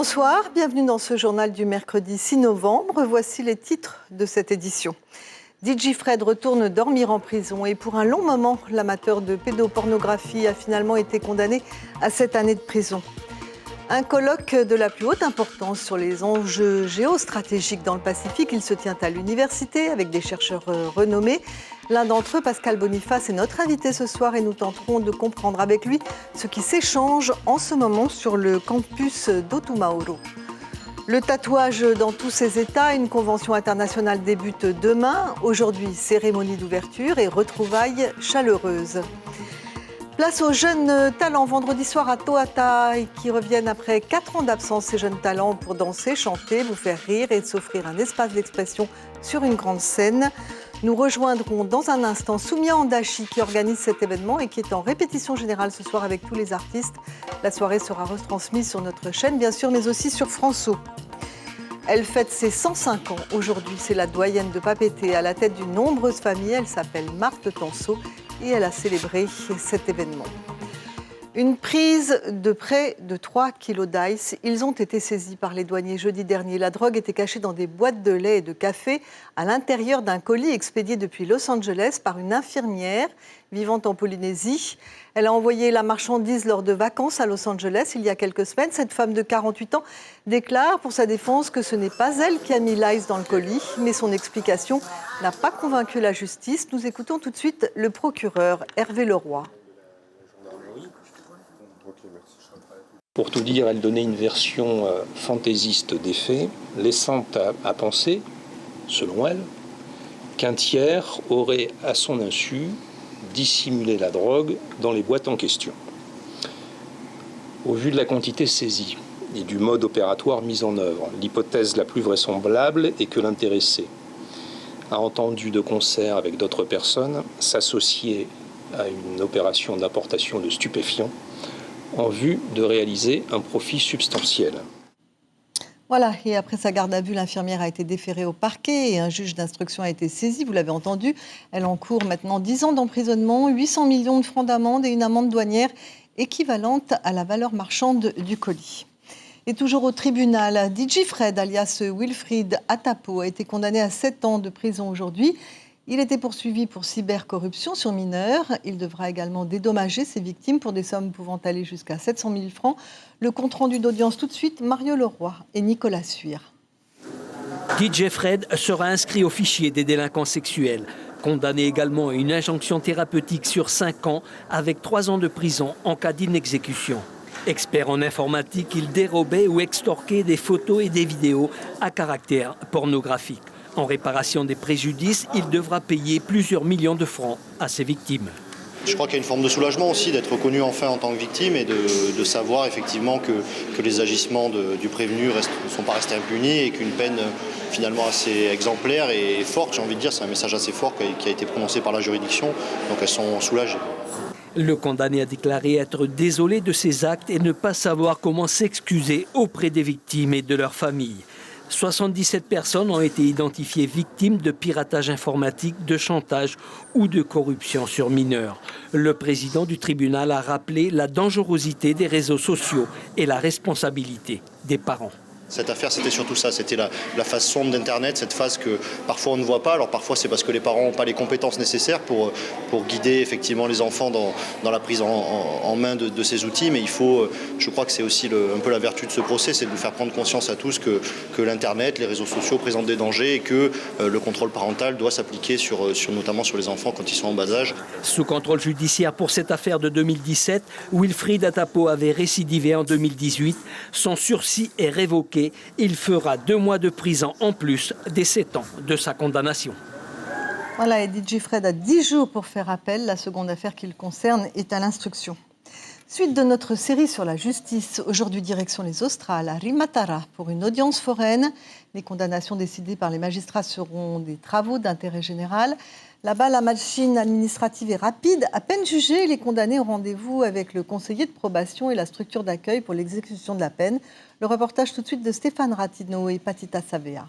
Bonsoir, bienvenue dans ce journal du mercredi 6 novembre. Voici les titres de cette édition. DJ Fred retourne dormir en prison et pour un long moment, l'amateur de pédopornographie a finalement été condamné à 7 années de prison. Un colloque de la plus haute importance sur les enjeux géostratégiques dans le Pacifique. Il se tient à l'université avec des chercheurs renommés. L'un d'entre eux, Pascal Boniface, est notre invité ce soir et nous tenterons de comprendre avec lui ce qui s'échange en ce moment sur le campus d'Otumaoro. Le tatouage dans tous ses états, une convention internationale débute demain. Aujourd'hui, cérémonie d'ouverture et retrouvailles chaleureuses. Place aux jeunes talents vendredi soir à Toata qui reviennent après 4 ans d'absence. Ces jeunes talents pour danser, chanter, vous faire rire et s'offrir un espace d'expression sur une grande scène. Nous rejoindrons dans un instant Soumia Andachi qui organise cet événement et qui est en répétition générale ce soir avec tous les artistes. La soirée sera retransmise sur notre chaîne bien sûr mais aussi sur France O. Elle fête ses 105 ans aujourd'hui. C'est la doyenne de Papeete à la tête d'une nombreuse famille. Elle s'appelle Marthe Tanso et elle a célébré cet événement. Une prise de près de 3 kilos d'ice. Ils ont été saisis par les douaniers jeudi dernier. La drogue était cachée dans des boîtes de lait et de café à l'intérieur d'un colis expédié depuis Los Angeles par une infirmière vivant en Polynésie. Elle a envoyé la marchandise lors de vacances à Los Angeles il y a quelques semaines. Cette femme de 48 ans déclare pour sa défense que ce n'est pas elle qui a mis l'ice dans le colis, mais son explication n'a pas convaincu la justice. Nous écoutons tout de suite le procureur Hervé Leroy. Pour tout dire, elle donnait une version fantaisiste des faits, laissant à penser, selon elle, qu'un tiers aurait, à son insu, dissimulé la drogue dans les boîtes en question. Au vu de la quantité saisie et du mode opératoire mis en œuvre, l'hypothèse la plus vraisemblable est que l'intéressé a entendu de concert avec d'autres personnes s'associer à une opération d'importation de stupéfiants en vue de réaliser un profit substantiel. Voilà, et après sa garde à vue, l'infirmière a été déférée au parquet et un juge d'instruction a été saisi, vous l'avez entendu. Elle encourt maintenant 10 ans d'emprisonnement, 800 millions de francs d'amende et une amende douanière équivalente à la valeur marchande du colis. Et toujours au tribunal, DJ Fred, alias Wilfried Atapo, a été condamné à 7 ans de prison aujourd'hui. Il était poursuivi pour cybercorruption sur mineurs. Il devra également dédommager ses victimes pour des sommes pouvant aller jusqu'à 700 000 francs. Le compte-rendu d'audience tout de suite, Mario Leroy et Nicolas Suire. DJ Fred sera inscrit au fichier des délinquants sexuels. Condamné également à une injonction thérapeutique sur 5 ans avec 3 ans de prison en cas d'inexécution. Expert en informatique, il dérobait ou extorquait des photos et des vidéos à caractère pornographique. En réparation des préjudices, il devra payer plusieurs millions de francs à ses victimes. Je crois qu'il y a une forme de soulagement aussi d'être reconnu enfin en tant que victime et de savoir effectivement que les agissements du prévenu ne sont pas restés impunis et qu'une peine finalement assez exemplaire et forte, j'ai envie de dire, c'est un message assez fort qui a été prononcé par la juridiction, donc elles sont soulagées. Le condamné a déclaré être désolé de ses actes et ne pas savoir comment s'excuser auprès des victimes et de leurs familles. 77 personnes ont été identifiées victimes de piratage informatique, de chantage ou de corruption sur mineurs. Le président du tribunal a rappelé la dangerosité des réseaux sociaux et la responsabilité des parents. Cette affaire, c'était surtout ça, c'était la phase sombre d'Internet, cette phase que parfois on ne voit pas. Alors parfois c'est parce que les parents n'ont pas les compétences nécessaires pour guider effectivement les enfants dans la prise en main de ces outils. Mais il faut, je crois que c'est aussi un peu la vertu de ce procès, c'est de nous faire prendre conscience à tous que l'Internet, les réseaux sociaux présentent des dangers et que le contrôle parental doit s'appliquer notamment sur les enfants quand ils sont en bas âge. Sous contrôle judiciaire pour cette affaire de 2017, Wilfried Atapo avait récidivé en 2018. Son sursis est révoqué. Il fera 2 mois de prison en plus des 7 ans de sa condamnation. Voilà, et DJ Fred a 10 jours pour faire appel. La seconde affaire qui le concerne est à l'instruction. Suite de notre série sur la justice, aujourd'hui direction les Australes, à Rimatara, pour une audience foraine. Les condamnations décidées par les magistrats seront des travaux d'intérêt général. Là-bas, la machine administrative est rapide. À peine jugés, les condamnés ont rendez-vous avec le conseiller de probation et la structure d'accueil pour l'exécution de la peine. Le reportage tout de suite de Stéphane Ratino et Patita Savea.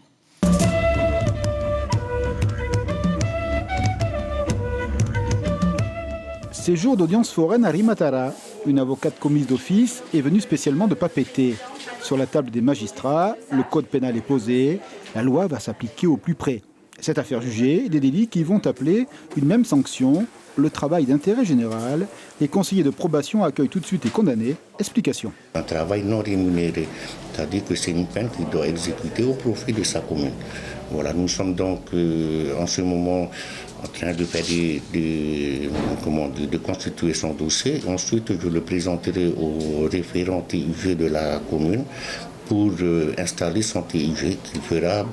Séjour d'audience foraine à Rimatara. Une avocate commise d'office est venue spécialement de Papeete. sur la table des magistrats, le code pénal est posé, la loi va s'appliquer au plus près. Cette affaire jugée, des délits qui vont appeler une même sanction, le travail d'intérêt général. Les conseillers de probation accueillent tout de suite les condamnés. Explication. Un travail non rémunéré, c'est-à-dire que c'est une peine qu'il doit exécuter au profit de sa commune. Voilà, nous sommes donc en ce moment en train de faire de constituer son dossier. Ensuite, je le présenterai au référent TIG de la commune pour installer son TIG qui fera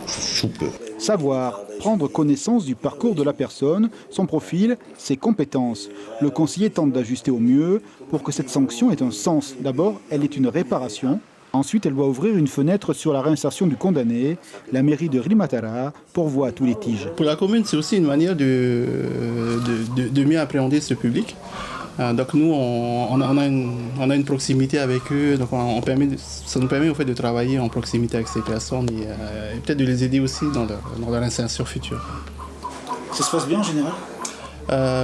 sous peu. Savoir, prendre connaissance du parcours de la personne, son profil, ses compétences. Le conseiller tente d'ajuster au mieux pour que cette sanction ait un sens. D'abord, elle est une réparation. Ensuite, elle doit ouvrir une fenêtre sur la réinsertion du condamné. La mairie de Rimatara pourvoit tous les litiges. Pour la commune, c'est aussi une manière de mieux appréhender ce public. Donc nous, on a une proximité avec eux, donc ça nous permet au fait de travailler en proximité avec ces personnes et peut-être de les aider aussi dans leur insertion future. Ça se passe bien en général ?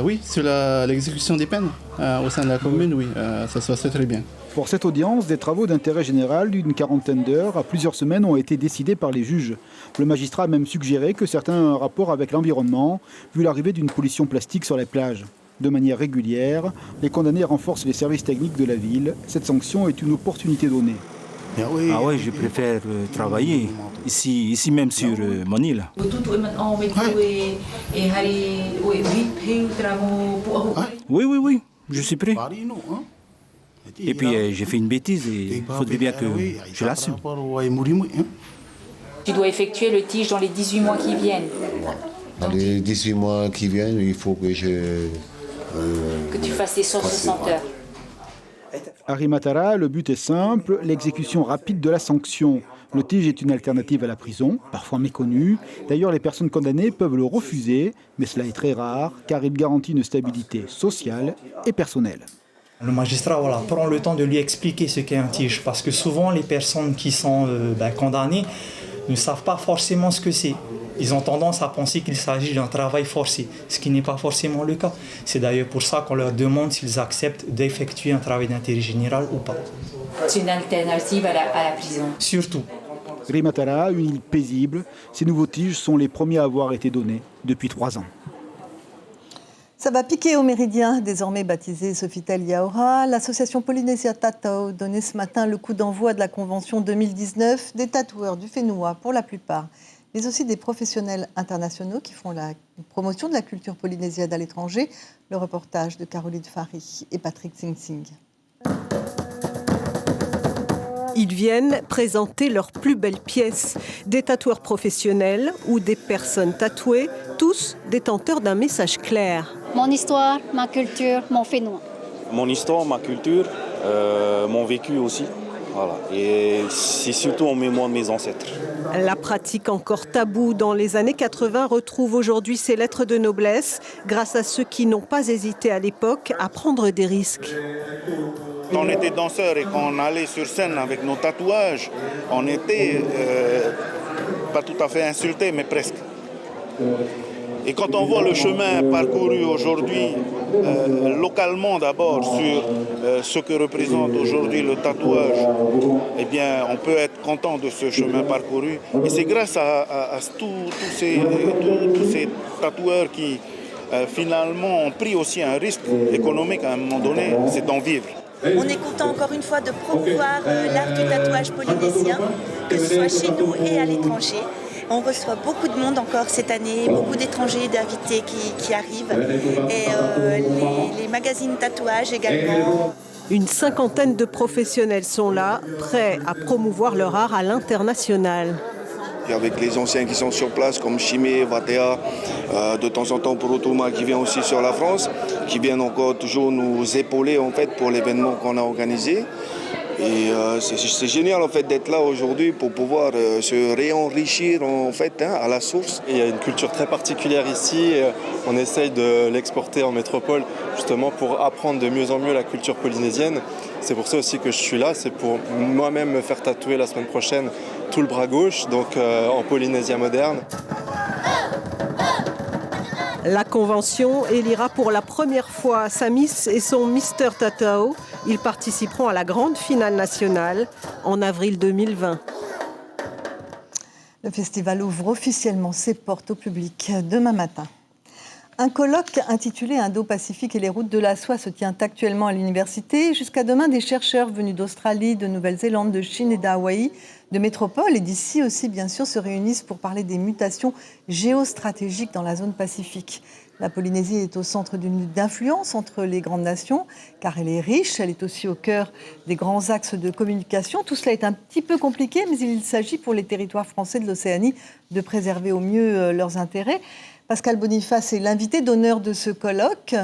Oui, sur l'exécution des peines au sein de la commune, oui, ça se passe très bien. Pour cette audience, des travaux d'intérêt général d'une quarantaine d'heures à plusieurs semaines ont été décidés par les juges. Le magistrat a même suggéré que certains ont un rapport avec l'environnement, vu l'arrivée d'une pollution plastique sur les plages. De manière régulière, les condamnés renforcent les services techniques de la ville. Cette sanction est une opportunité donnée. Ah oui, je préfère travailler ici même sur mon île. Oui, je suis prêt. Et puis j'ai fait une bêtise et il faudrait bien que je l'assume. Tu dois effectuer le tige dans les 18 mois qui viennent. Dans les 18 mois qui viennent, il faut que que tu fasses les 160 heures. À Rimatara, le but est simple, l'exécution rapide de la sanction. Le tige est une alternative à la prison, parfois méconnue. D'ailleurs, les personnes condamnées peuvent le refuser, mais cela est très rare, car il garantit une stabilité sociale et personnelle. Le magistrat prend le temps de lui expliquer ce qu'est un tige, parce que souvent les personnes qui sont condamnées ne savent pas forcément ce que c'est. Ils ont tendance à penser qu'il s'agit d'un travail forcé, ce qui n'est pas forcément le cas. C'est d'ailleurs pour ça qu'on leur demande s'ils acceptent d'effectuer un travail d'intérêt général ou pas. C'est une alternative à la prison. Surtout. Rimatara, une île paisible, ces nouveaux tiges sont les premiers à avoir été donnés depuis 3 ans. Ça va piquer au Méridien, désormais baptisé Sofitel Yaoura. L'association Polynésia Tatau donnait ce matin le coup d'envoi de la convention 2019 des tatoueurs du Fénois pour la plupart, mais aussi des professionnels internationaux qui font la promotion de la culture polynésienne à l'étranger. Le reportage de Caroline Fary et Patrick Sing Sing. Ils viennent présenter leurs plus belles pièces. Des tatoueurs professionnels ou des personnes tatouées, tous détenteurs d'un message clair. Mon histoire, ma culture, mon Fénois. Mon histoire, ma culture, mon vécu aussi. Voilà. Et c'est surtout en mémoire de mes ancêtres. La pratique encore taboue dans les années 80 retrouve aujourd'hui ses lettres de noblesse grâce à ceux qui n'ont pas hésité à l'époque à prendre des risques. Quand on était danseur et qu'on allait sur scène avec nos tatouages, on était pas tout à fait insultés, mais presque. Et quand on voit le chemin parcouru aujourd'hui, localement d'abord, sur ce que représente aujourd'hui le tatouage, eh bien, on peut être content de ce chemin parcouru. Et c'est grâce à tous ces tatoueurs qui, finalement, ont pris aussi un risque économique à un moment donné, c'est d'en vivre. On est content encore une fois de promouvoir l'art du tatouage polynésien, que ce soit chez nous et à l'étranger. On reçoit beaucoup de monde encore cette année, beaucoup d'étrangers, d'invités qui arrivent, et les magazines tatouage également. Une cinquantaine de professionnels sont là, prêts à promouvoir leur art à l'international. Et avec les anciens qui sont sur place comme Chimé, Vatea, de temps en temps Porotoma qui vient aussi sur la France, qui viennent encore toujours nous épauler en fait pour l'événement qu'on a organisé. Et c'est génial en fait d'être là aujourd'hui pour pouvoir se réenrichir en fait à la source. Il y a une culture très particulière ici et on essaye de l'exporter en métropole justement pour apprendre de mieux en mieux la culture polynésienne. C'est pour ça aussi que je suis là, c'est pour moi-même me faire tatouer la semaine prochaine tout le bras gauche, donc en Polynésia moderne. La convention élira pour la première fois sa Miss et son Mr Tatau. Ils participeront à la grande finale nationale en avril 2020. Le festival ouvre officiellement ses portes au public demain matin. Un colloque intitulé Indo-Pacifique et les routes de la soie se tient actuellement à l'université. Jusqu'à demain, des chercheurs venus d'Australie, de Nouvelle-Zélande, de Chine et d'Hawaï, de métropoles et d'ici aussi, bien sûr, se réunissent pour parler des mutations géostratégiques dans la zone Pacifique. La Polynésie est au centre d'une lutte d'influence entre les grandes nations, car elle est riche, elle est aussi au cœur des grands axes de communication. Tout cela est un petit peu compliqué, mais il s'agit pour les territoires français de l'Océanie de préserver au mieux leurs intérêts. Pascal Boniface est l'invité d'honneur de ce colloque.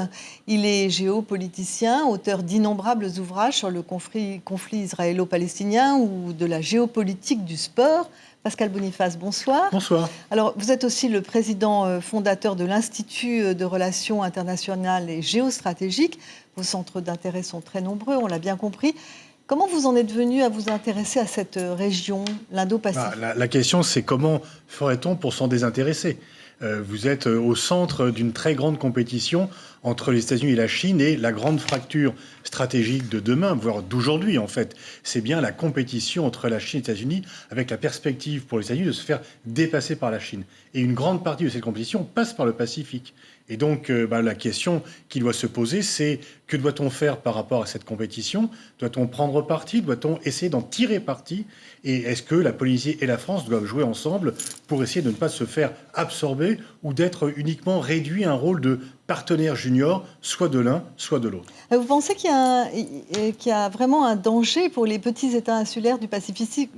Il est géopoliticien, auteur d'innombrables ouvrages sur le conflit israélo-palestinien ou de la géopolitique du sport. Pascal Boniface, bonsoir. Bonsoir. Alors, vous êtes aussi le président fondateur de l'Institut de Relations internationales et géostratégiques. Vos centres d'intérêt sont très nombreux, on l'a bien compris. Comment vous en êtes venu à vous intéresser à cette région, l'Indo-Pacifique ? La question, c'est comment ferait-on pour s'en désintéresser ? Vous êtes au centre d'une très grande compétition entre les États-Unis et la Chine, et la grande fracture stratégique de demain, voire d'aujourd'hui en fait, c'est bien la compétition entre la Chine et les États-Unis, avec la perspective pour les États-Unis de se faire dépasser par la Chine. Et une grande partie de cette compétition passe par le Pacifique. Et donc la question qui doit se poser, c'est que doit-on faire par rapport à cette compétition ? Doit-on prendre parti ? Doit-on essayer d'en tirer parti ? Et est-ce que la Polynésie et la France doivent jouer ensemble pour essayer de ne pas se faire absorber ou d'être uniquement réduit à un rôle de partenaire junior, soit de l'un, soit de l'autre ? Vous pensez qu'il y a vraiment un danger pour les petits États insulaires du Pacifique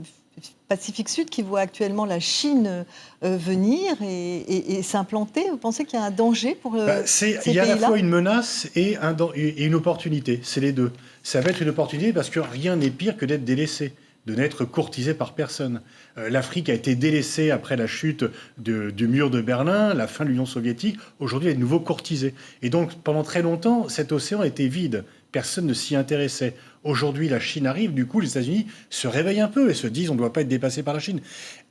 Sud qui voient actuellement la Chine venir et s'implanter ? Vous pensez qu'il y a un danger pour ces pays-là ? Il y a à la fois une menace et une opportunité, c'est les deux. Ça va être une opportunité parce que rien n'est pire que d'être délaissé, de n'être courtisé par personne. L'Afrique a été délaissée après la chute du mur de Berlin, la fin de l'Union soviétique. Aujourd'hui, elle est de nouveau courtisée. Et donc, pendant très longtemps, cet océan était vide. Personne ne s'y intéressait. Aujourd'hui, la Chine arrive. Du coup, les États-Unis se réveillent un peu et se disent on ne doit pas être dépassé par la Chine.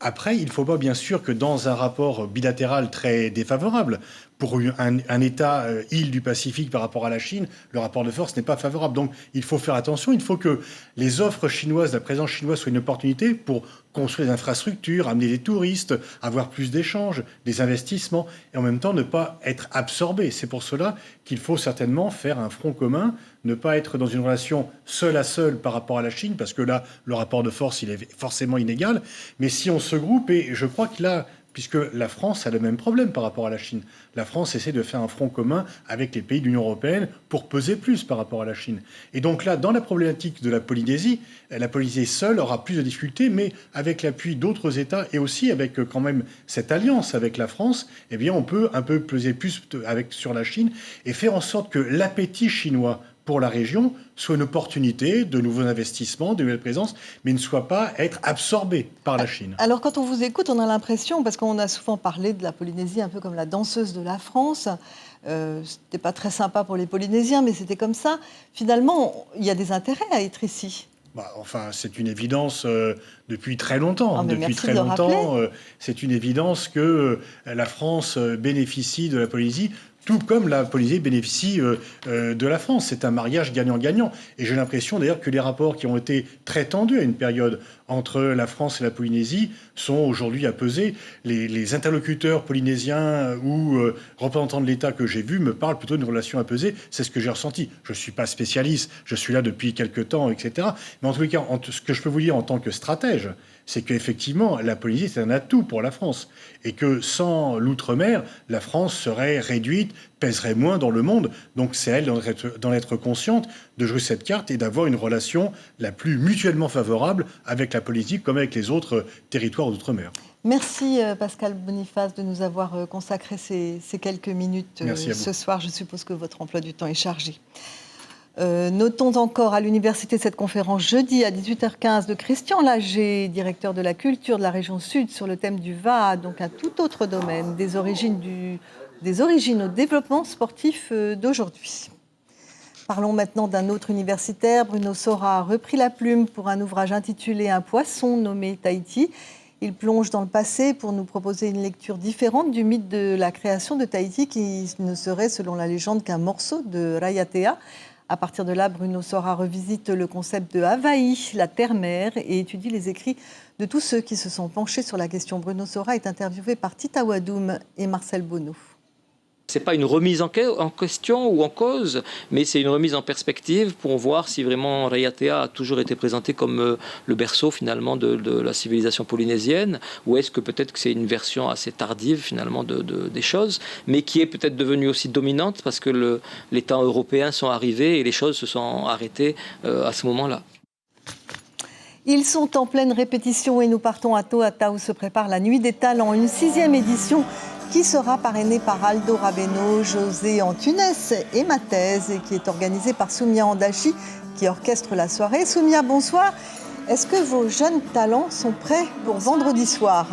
Après, il ne faut pas, bien sûr, que dans un rapport bilatéral très défavorable, pour un État île du Pacifique par rapport à la Chine, le rapport de force n'est pas favorable. Donc, il faut faire attention. Il faut que les offres chinoises, la présence chinoise soit une opportunité pour construire des infrastructures, amener des touristes, avoir plus d'échanges, des investissements, et en même temps ne pas être absorbé. C'est pour cela qu'il faut certainement faire un front commun, ne pas être dans une relation seul à seul par rapport à la Chine, parce que là, le rapport de force, il est forcément inégal. Mais si on se groupe, et je crois que là, puisque la France a le même problème par rapport à la Chine. La France essaie de faire un front commun avec les pays de l'Union européenne pour peser plus par rapport à la Chine. Et donc là, dans la problématique de la Polynésie seule aura plus de difficultés, mais avec l'appui d'autres États et aussi avec quand même cette alliance avec la France, eh bien on peut un peu peser plus sur la Chine et faire en sorte que l'appétit chinois pour la région soit une opportunité de nouveaux investissements, de nouvelles présences, mais ne soit pas être absorbé par la Chine. Alors quand on vous écoute, on a l'impression, parce qu'on a souvent parlé de la Polynésie un peu comme la danseuse de la France, c'était pas très sympa pour les Polynésiens, mais c'était comme ça. Finalement, il y a des intérêts à être ici. Enfin, c'est une évidence depuis très longtemps. Depuis très longtemps, c'est une évidence que la France bénéficie de la Polynésie, tout comme la Polynésie bénéficie de la France. C'est un mariage gagnant-gagnant. Et j'ai l'impression d'ailleurs que les rapports qui ont été très tendus à une période entre la France et la Polynésie sont aujourd'hui à peser. Les interlocuteurs polynésiens ou représentants de l'État que j'ai vus me parlent plutôt d'une relation à peser. C'est ce que j'ai ressenti. Je ne suis pas spécialiste, je suis là depuis quelques temps, etc. Mais en tous les cas, ce que je peux vous dire en tant que stratège, c'est qu'effectivement, la Polynésie, c'est un atout pour la France. Et que sans l'outre-mer, la France serait réduite, pèserait moins dans le monde. Donc c'est à elle d'en être consciente, de jouer cette carte et d'avoir une relation la plus mutuellement favorable avec la Polynésie comme avec les autres territoires d'outre-mer. Merci Pascal Boniface de nous avoir consacré ces quelques minutes ce soir. Je suppose que votre emploi du temps est chargé. Notons encore à l'université cette conférence jeudi à 18h15 de Christian Lager, directeur de la culture de la région sud, sur le thème du VA, donc un tout autre domaine, des origines au développement sportif d'aujourd'hui. Parlons maintenant d'un autre universitaire. Bruno Sora a repris la plume pour un ouvrage intitulé « Un poisson nommé Tahiti ». Il plonge dans le passé pour nous proposer une lecture différente du mythe de la création de Tahiti, qui ne serait, selon la légende, qu'un morceau de Raiatea, À partir de là, Bruno Sora revisite le concept de Hawaï, la terre-mer, et étudie les écrits de tous ceux qui se sont penchés sur la question. Bruno Sora est interviewé par Tita Wadoum et Marcel Bonneau. Ce n'est pas une remise en question ou en cause, mais c'est une remise en perspective pour voir si vraiment Raiatea a toujours été présenté comme le berceau finalement de la civilisation polynésienne, ou est-ce que peut-être que c'est une version assez tardive finalement des choses, mais qui est peut-être devenue aussi dominante parce que les temps européens sont arrivés et les choses se sont arrêtées à ce moment-là. Ils sont en pleine répétition et nous partons à Toata où se prépare la Nuit des Talents, une 6e édition qui sera parrainée par Aldo Rabeno, José Antunes et Mathèse et qui est organisée par Soumia Andachi qui orchestre la soirée. Soumia, bonsoir. Est-ce que vos jeunes talents sont prêts pour vendredi soir ?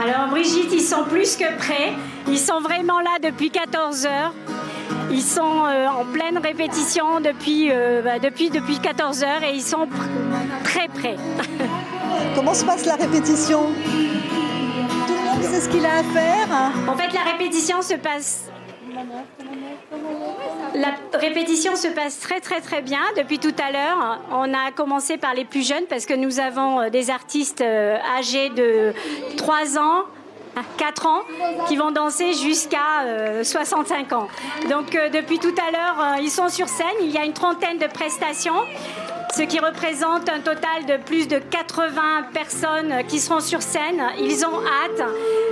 Alors Brigitte, ils sont plus que prêts. Ils sont vraiment là depuis 14 heures. Ils sont en pleine répétition depuis 14 heures et ils sont très prêts. Comment se passe la répétition ? Tout le monde sait ce qu'il a à faire ? En fait, la répétition se passe très très très bien depuis tout à l'heure. On a commencé par les plus jeunes parce que nous avons des artistes âgés de 3 ans, 4 ans qui vont danser jusqu'à 65 ans. Donc depuis tout à l'heure, ils sont sur scène. Il y a une trentaine de prestations, ce qui représente un total de plus de 80 personnes qui seront sur scène. Ils ont hâte.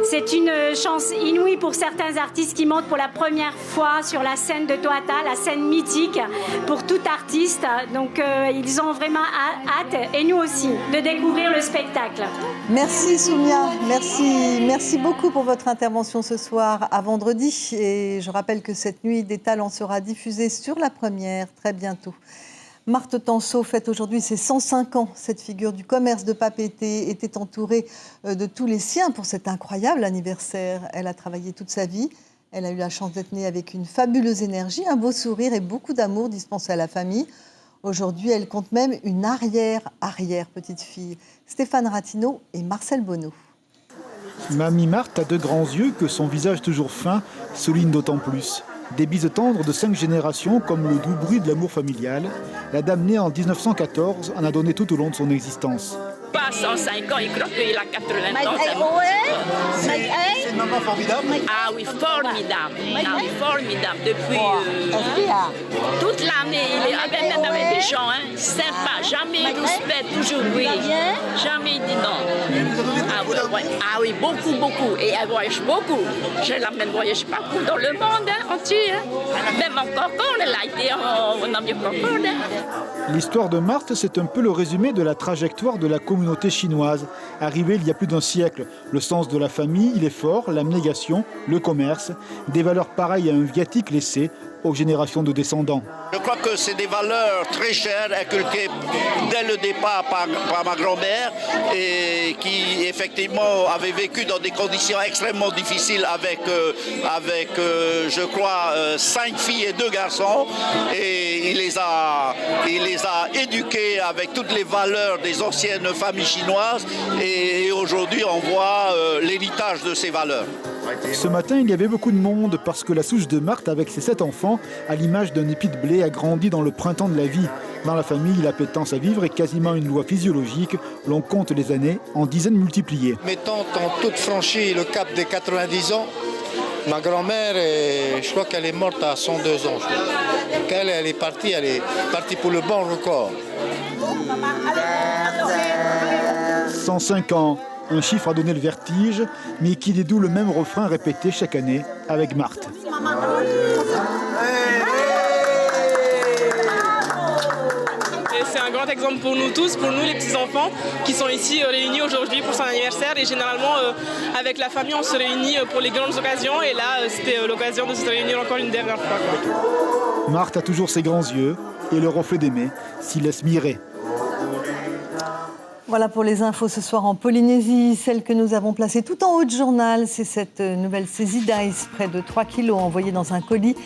C'est une chance inouïe pour certains artistes qui montent pour la première fois sur la scène de Toata, la scène mythique pour tout artiste. Donc ils ont vraiment hâte, et nous aussi, de découvrir le spectacle. Merci Soumia, merci beaucoup pour votre intervention ce soir à vendredi. Et je rappelle que cette Nuit des Talents sera diffusée sur La Première très bientôt. Marthe Tanceau fête aujourd'hui ses 105 ans. Cette figure du commerce de Papeete était entourée de tous les siens pour cet incroyable anniversaire. Elle a travaillé toute sa vie. Elle a eu la chance d'être née avec une fabuleuse énergie, un beau sourire et beaucoup d'amour dispensé à la famille. Aujourd'hui, elle compte même une arrière-petite-fille. Stéphane Ratineau et Marcel Bonneau. Mamie Marthe a de grands yeux que son visage toujours fin souligne d'autant plus. Des bises tendres de 5 générations comme le doux bruit de l'amour familial. La dame née en 1914 en a donné tout au long de son existence. Pas 105 ans, il croit qu'il a 80 ans. C'est une maman formidable. Ah oui, formidable. Depuis toute l'année, il est même avec des gens, sympa, jamais respect, toujours oui. Jamais dit non. Ah oui, beaucoup. Et elle voyage beaucoup. Je l'amène voyager partout dans le monde entier. Même en Concorde, elle a été en Amérique Concorde. L'histoire de Marthe, c'est un peu le résumé de la trajectoire de la communauté chinoise. Arrivée il y a plus d'un siècle, le sens de la famille, il est fort, l'abnégation, le commerce, des valeurs pareilles à un viatique laissé aux générations de descendants. Je crois que c'est des valeurs très chères, inculquées dès le départ par ma grand-mère et qui effectivement avait vécu dans des conditions extrêmement difficiles avec je crois, 5 filles et 2 garçons. Et il les a éduqués avec toutes les valeurs des anciennes familles chinoises. Et aujourd'hui, on voit l'héritage de ces valeurs. Ce matin, il y avait beaucoup de monde parce que la souche de Marthe, avec ses 7 enfants, à l'image d'un épi de blé, a grandi dans le printemps de la vie. Dans la famille, l'appétence à vivre est quasiment une loi physiologique. L'on compte les années en dizaines multipliées. Mettant en toute franchise le cap des 90 ans, ma grand-mère, je crois qu'elle est morte à 102 ans. Elle est partie pour le bon record. 105 ans. Un chiffre a donné le vertige, mais qui dédoue le même refrain répété chaque année avec Marthe. Et c'est un grand exemple pour nous tous, pour nous les petits-enfants qui sont ici réunis aujourd'hui pour son anniversaire. Et généralement, avec la famille, on se réunit pour les grandes occasions. Et là, c'était l'occasion de se réunir encore une dernière fois. Marthe a toujours ses grands yeux et le reflet d'aimer s'y laisse mirer. Voilà pour les infos ce soir en Polynésie. Celle que nous avons placée tout en haut du journal, c'est cette nouvelle saisie d'ice, près de 3 kilos envoyés dans un colis.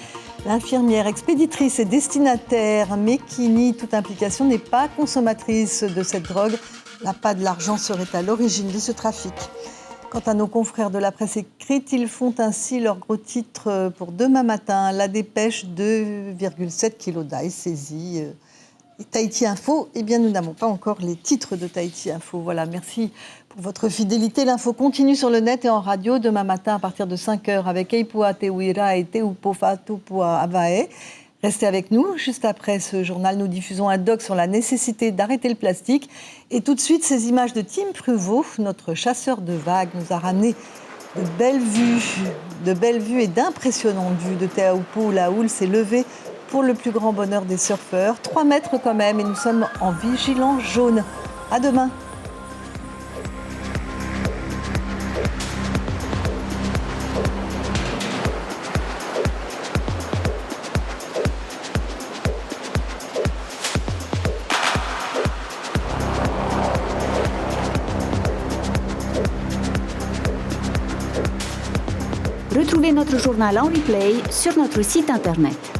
L'infirmière expéditrice et destinataire, mais qui nie toute implication, n'est pas consommatrice de cette drogue. L'appât de l'argent serait à l'origine de ce trafic. Quant à nos confrères de la presse écrite, ils font ainsi leur gros titre pour demain matin. La Dépêche, 2,7 kg d'ail saisis. Et Tahiti Info, eh bien nous n'avons pas encore les titres de Tahiti Info. Voilà, merci pour votre fidélité. L'info continue sur le net et en radio demain matin à partir de 5h avec Eipua Teuira et Teupofa Tupua Avae. Restez avec nous. Juste après ce journal, nous diffusons un doc sur la nécessité d'arrêter le plastique. Et tout de suite, ces images de Tim Pruvot, notre chasseur de vagues, nous a ramené de belles vues et d'impressionnantes vues de Te Aupu où la houle s'est levée pour le plus grand bonheur des surfeurs. 3 mètres quand même et nous sommes en vigilant jaune. À demain. Retrouvez notre journal en replay sur notre site internet.